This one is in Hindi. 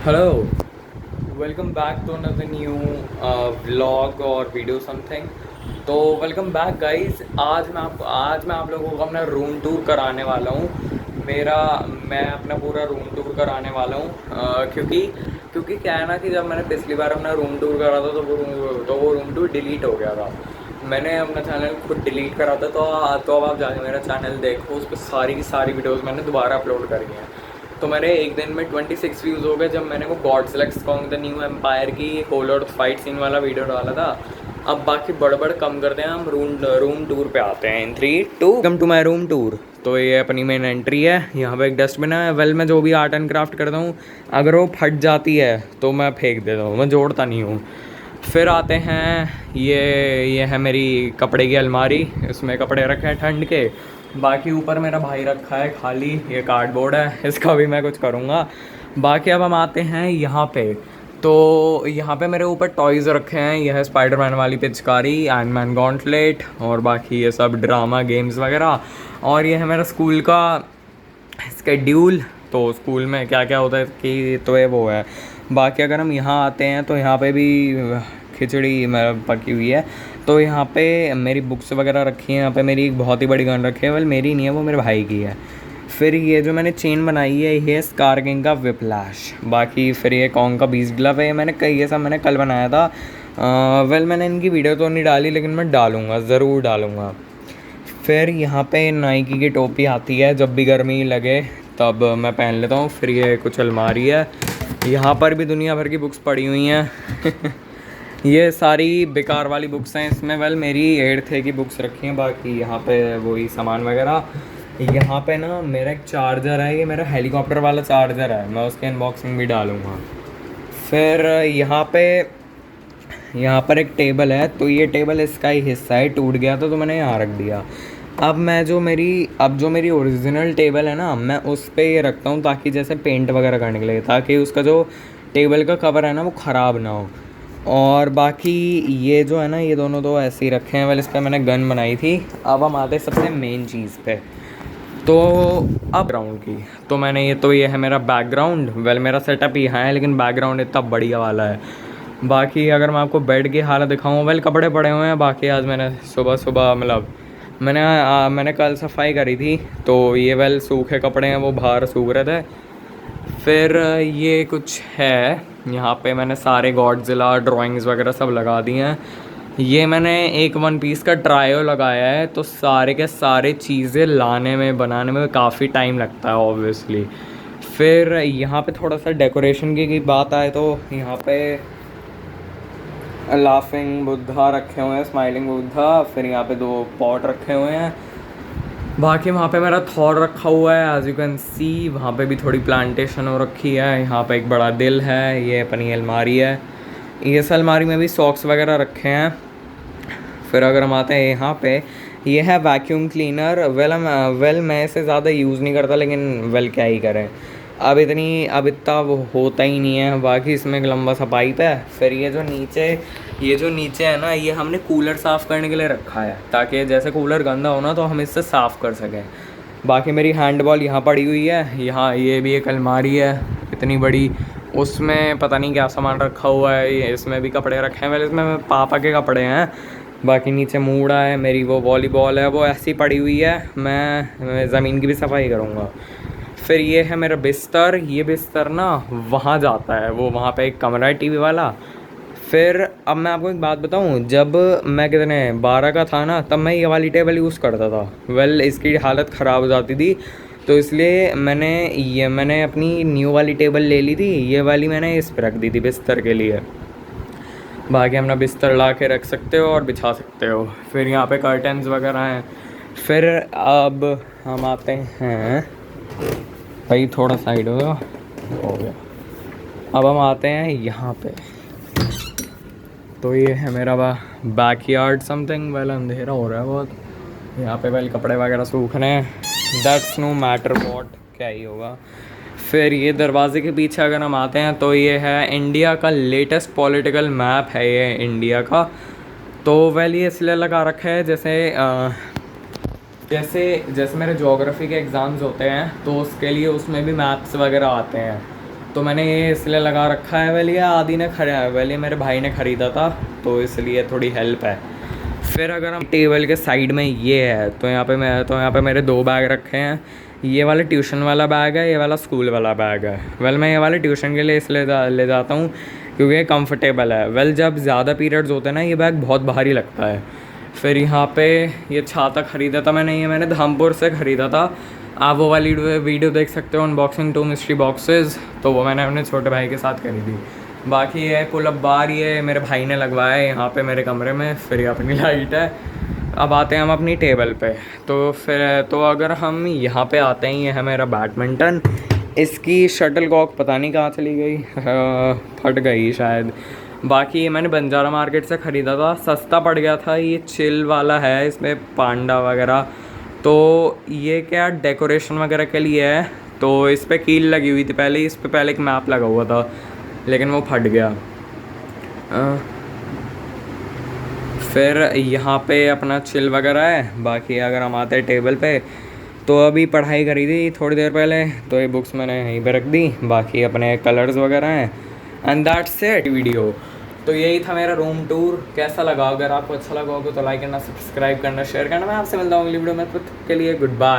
Hello, welcome back to another new vlog और वीडियो समथिंग। तो वेलकम बैक गाइस। आज मैं आप लोगों को अपना रूम टूर कराने वाला हूँ। मैं अपना पूरा रूम टूर कराने वाला हूँ, क्योंकि क्या है ना कि जब मैंने पिछली बार अपना रूम टूर करा था तो वो रूम टूर डिलीट हो गया था। मैंने अपना चैनल खुद डिलीट करा था, तो अब आप जाके मेरा चैनल देखो, उस पर सारी की सारी वीडियोज़ मैंने दोबारा अपलोड करी हैं। तो मेरे एक दिन में 26 व्यूज़ हो गए जब मैंने वो गॉडस्लेक्स कॉन्ग द न्यू एम्पायर की होल और फाइट सीन वाला वीडियो डाला था। अब बाकी बड़ कम करते हैं, हम रूम टूर पे आते हैं in 3 2 come to my room tour. तो ये अपनी मेन एंट्री है, यहाँ पे एक डस्टबिन है। मैं जो भी आर्ट एंड क्राफ्ट करता हूँ, अगर वो फट जाती है तो मैं फेंक देता हूँ, मैं जोड़ता नहीं हूँ। फिर आते हैं, ये है मेरी कपड़े की अलमारी, इसमें कपड़े रखे हैं ठंड के। बाकी ऊपर मेरा भाई रखा है खाली, ये कार्डबोर्ड है, इसका भी मैं कुछ करूँगा। बाकी अब हम आते हैं यहाँ पे। तो यहाँ पे मेरे ऊपर टॉयज़ रखे हैं, यह है स्पाइडरमैन वाली पिचकारी, आयरन मैन गॉन्टलेट, और बाकी ये सब ड्रामा गेम्स वगैरह। और ये है मेरा स्कूल का स्केड्यूल। तो स्कूल में क्या क्या होता है कि तो ये वो है। बाकी अगर हम यहाँ आते हैं तो यहाँ पे भी खिचड़ी पकी हुई है। तो यहाँ पे मेरी बुक्स वगैरह रखी हैं, यहाँ पे मेरी एक बहुत ही बड़ी गन रखी है, वेल मेरी नहीं है, वो मेरे भाई की है। फिर ये जो मैंने चेन बनाई है, ये स्कार किंग का विप्लैश। बाकी फिर ये कॉन्ग का बीस्ट ग्लव है, ये सब मैंने कल बनाया था। मैंने इनकी वीडियो तो नहीं डाली, लेकिन मैं डालूँगा, ज़रूर डालूँगा। फिर यहाँ पे नाइकी की टोपी आती है, जब भी गर्मी लगे तब मैं पहन लेता हूँ। फिर ये कुछ अलमारी है, यहाँ पर भी दुनिया भर की बुक्स पड़ी हुई हैं ये सारी बेकार वाली बुक्स हैं इसमें। मेरी 8th की बुक्स रखी हैं। बाकी यहाँ पे वही सामान वगैरह। यहाँ पे ना मेरा एक चार्जर है, ये मेरा हेलीकॉप्टर वाला चार्जर है, मैं उसकी अनबॉक्सिंग भी डालूँगा। फिर यहाँ पर एक टेबल है, तो ये टेबल इसका ही हिस्सा है, टूट गया था तो मैंने यहाँ रख दिया। अब जो मेरी ओरिजिनल टेबल है ना, मैं उस पर ये रखता हूँ ताकि जैसे पेंट वगैरह करने के लिए, ताकि उसका जो टेबल का कवर है ना वो ख़राब ना हो। और बाकी ये जो है ना, ये दोनों तो ऐसे ही रखे हैं, इस पर मैंने गन बनाई थी। अब हम आते हैं सबसे मेन चीज़ पे। तो अब ग्राउंड की, तो ये है मेरा बैकग्राउंड। मेरा सेटअप यहाँ है, लेकिन बैकग्राउंड इतना बढ़िया वाला है। बाकी अगर मैं आपको बेड की हालत दिखाऊँ, कपड़े पड़े हुए हैं। बाकी आज मैंने सुबह मैंने कल सफाई करी थी, तो ये सूखे कपड़े हैं, वो बाहर सूख रहे थे। फिर ये कुछ है, यहाँ पे मैंने सारे गॉडजिला ड्राइंग्स वगैरह सब लगा दी हैं। ये मैंने एक वन पीस का ट्रायो लगाया है, तो सारे के सारे चीज़ें लाने में बनाने में काफ़ी टाइम लगता है ऑब्वियसली। फिर यहाँ पे थोड़ा सा डेकोरेशन की बात आए तो यहाँ पे लाफिंग बुद्धा रखे हुए हैं, स्माइलिंग बुद्धा। फिर यहाँ पे 2 पॉट रखे हुए हैं। बाकी वहाँ पे मेरा थॉर रखा हुआ है, एज यू कैन सी। वहाँ पे भी थोड़ी प्लांटेशन हो रखी है। यहाँ पे एक बड़ा दिल है, ये अपनी अलमारी है। इस अलमारी में भी सॉक्स वगैरह रखे हैं। फिर अगर हम आते हैं यहाँ पे, ये है वैक्यूम क्लीनर। मैं इसे ज़्यादा यूज़ नहीं करता, लेकिन क्या ही करें, अब इतना वो होता ही नहीं है। बाकी इसमें एक लंबा सा पाइप है। फिर ये जो नीचे है ना, ये हमने कूलर साफ़ करने के लिए रखा है, ताकि जैसे कूलर गंदा हो ना तो हम इससे साफ़ कर सकें। बाकी मेरी हैंडबॉल यहाँ पड़ी हुई है। यहाँ ये भी एक अलमारी है इतनी बड़ी, उसमें पता नहीं क्या सामान रखा हुआ है। ये इसमें भी कपड़े रखे हैं, इसमें पापा के कपड़े हैं। बाकी नीचे मूड़ा है, मेरी वो वॉलीबॉल है, वो ऐसी पड़ी हुई है। मैं ज़मीन की भी सफाई करूँगा। फिर ये है मेरा बिस्तर। ये बिस्तर ना वहाँ जाता है, वो वहाँ पे एक कमरा है टीवी वाला। फिर अब मैं आपको एक बात बताऊँ, जब मैं कितने 12 का था ना, तब मैं ये वाली टेबल यूज़ करता था। इसकी हालत ख़राब हो जाती थी, तो इसलिए मैंने अपनी न्यू वाली टेबल ले ली थी। ये वाली मैंने इस पर रख दी थी बिस्तर के लिए। बाकी अपना बिस्तर ला के रख सकते हो और बिछा सकते हो। फिर यहाँ पे कर्टन्स वगैरह हैं। फिर अब हम आते हैं, भाई थोड़ा साइड हो गया। अब हम आते हैं यहाँ पे। तो ये है मेरा बैकयार्ड समथिंग। अंधेरा हो रहा है बहुत। यहाँ पे कपड़े वगैरह सूख रहे हैं। दैट्स नो मैटर वॉट, क्या ही होगा। फिर ये दरवाजे के पीछे अगर हम आते हैं, तो ये है इंडिया का लेटेस्ट पॉलिटिकल मैप है, ये इंडिया का। तो ये इसलिए लगा रखा है, जैसे मेरे ज्योग्राफी के एग्ज़ाम्स होते हैं, तो उसके लिए उसमें भी मैप्स वगैरह आते हैं। तो मैंने ये इसलिए लगा रखा है, वेल ये आदि ने वेल ये मेरे भाई ने ख़रीदा था, तो इसलिए थोड़ी हेल्प है। फिर अगर हम टेबल के साइड में ये है, तो यहाँ पे मेरे 2 बैग रखे हैं। ये वाला ट्यूशन वाला बैग है, ये वाला स्कूल वाला बैग है। वेल मैं ये वाला ट्यूशन के लिए इसलिए ले जाता हूँ क्योंकि ये कंफर्टेबल है। वेल जब ज़्यादा पीरियड्स होते हैं ना, ये बैग बहुत भारी लगता है। फिर यहाँ पे ये छाता ख़रीदा था मैंने, ये मैंने धामपुर से ख़रीदा था। आप वो वाली वीडियो देख सकते हो, अनबॉक्सिंग 2 मिस्ट्री बॉक्सेस, तो वो मैंने अपने छोटे भाई के साथ खरीदी। बाकी ये पुल अप बार ये मेरे भाई ने लगवाया है यहाँ पे मेरे कमरे में। फिर ये अपनी लाइट है। अब आते हैं हम अपनी टेबल पे। तो अगर हम यहाँ पे आते हैं, ये है मेरा बैडमिंटन। इसकी शटल कॉक पता नहीं कहाँ चली गई, फट गई शायद। बाकी ये मैंने बंजारा मार्केट से ख़रीदा था, सस्ता पड़ गया था। ये चिल वाला है, इसमें पांडा वगैरह, तो ये क्या डेकोरेशन वगैरह के लिए है। तो इस पर कील लगी हुई थी पहले, इस पर पहले एक मैप लगा हुआ था, लेकिन वो फट गया। फिर यहाँ पे अपना चिल वगैरह है। बाकी अगर हम आते हैं टेबल पे, तो अभी पढ़ाई करी थी थोड़ी देर पहले, तो ये बुक्स मैंने यहीं पे रख दी। बाकी अपने कलर्स वगैरह हैं, एंड दैट्स इट वीडियो। तो यही था मेरा रूम टूर। कैसा लगा? अगर आपको अच्छा लगा होगा तो लाइक करना, सब्सक्राइब करना, शेयर करना। मैं आपसे मिलता हूँ अगली वीडियो में, तब तक के लिए गुड बाय।